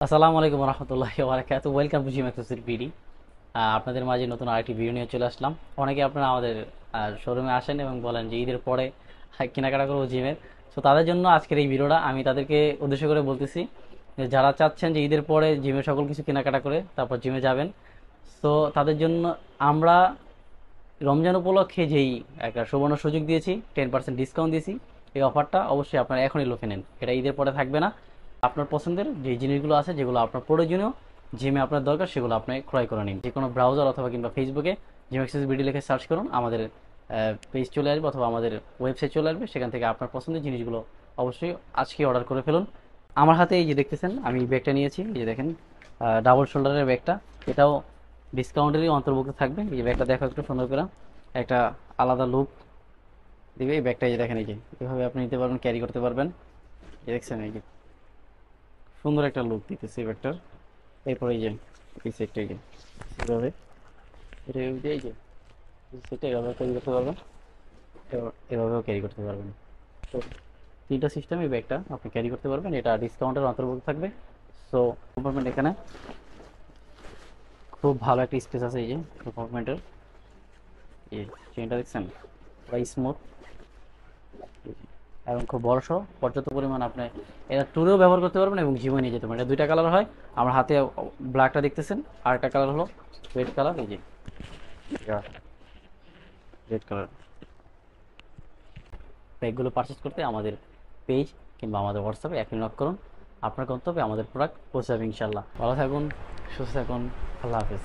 আসসালামু আলাইকুম রহমতুল্লাহি ওয়া বারাকাতুহু। Welcome to gym accessory BD. আপনাদের মাঝে নতুন আরেকটি ভিডিও নিয়ে চলে আসলাম। অনেকে আপনারা আমাদের শোরুমে আসেন এবং বলেন যে ঈদের পরে কেনাকাটা করবো জিমের। তো তাদের জন্য আজকের এই ভিডিওটা আমি তাদেরকে উদ্দেশ্য করে বলতেছি যে যারা চাচ্ছেন যে ঈদের পরে জিমের সকল কিছু কেনাকাটা করে তারপর জিমে যাবেন, তো তাদের জন্য আমরা রমজান উপলক্ষে যেই একটা সুবর্ণ সুযোগ দিয়েছি, 10% ডিসকাউন্ট দিয়েছি। এই অফারটা অবশ্যই আপনারা এখনই লুফে নেন, এটা ঈদের পরে থাকবে না। আপনার পছন্দের যে জিনিসগুলো আছে, যেগুলো আপনার প্রয়োজনীয়, জিমে আপনার দরকার, সেগুলো আপনি ক্রয় করে নিন। যে কোনো ব্রাউজার অথবা কিংবা ফেসবুকে জিম এক্সেস বিডি লিখে সার্চ করুন, আমাদের পেজ চলে আসবে অথবা আমাদের ওয়েবসাইট চলে আসবে। সেখান থেকে আপনার পছন্দের জিনিসগুলো অবশ্যই আজকে অর্ডার করে ফেলুন। আমার হাতে এই যে দেখতেছেন, আমি ব্যাগটা নিয়েছি, এই যে দেখেন, ডাবল শোল্ডারের ব্যাগটা। এটাও ডিসকাউন্টেরই অন্তর্ভুক্ত থাকবে। এই যে ব্যাগটা দেখো একটু সুন্দর করে, একটা আলাদা লুক দিবে এই ব্যাগটা। এই যে দেখেন, এই যে এভাবে আপনি নিতে পারবেন, ক্যারি করতে পারবেন। এই দেখছেন, এই যে সুন্দর একটা লুক দিতেছে এই ব্যাগটার। এরপর এই যে এই সেটটা, এই যে এভাবে, এটা এই যে সেটটা এভাবে ক্যারি করতে পারবেন, এভাবেও ক্যারি করতে পারবেন। তো তিনটা সিস্টেম এই ব্যাগটা আপনি ক্যারি করতে পারবেন। এটা ডিসকাউন্টের অন্তর্ভুক্ত থাকবে। সো কম্পার্টমেন্ট এখানে খুব ভালো একটা স্পেস আছে। এই যে কম্পার্টমেন্টের এই চেনটা দেখছেন, স্মুথ এবং খুব বড়সড়, পর্যাপ্ত পরিমাণ আপনি এটা ট্যুরেও ব্যবহার করতে পারবেন এবং জীবনে নিয়ে যেতে পারেন। এটা দুইটা কালার হয়। আমার হাতে ব্ল্যাকটা দেখতেছেন, আর একটা কালার হলো রেড কালার। এই যে রেড কালার। ব্যাগগুলো পারচেস করতে আমাদের পেজ কিংবা আমাদের হোয়াটসঅ্যাপে এখনই নক করুন। আপনার গন্তব্যে আমাদের প্রোডাক্ট পৌঁছাবে ইনশাল্লাহ। ভালো থাকুন, সুস্থ থাকুন, আল্লাহ হাফেজ।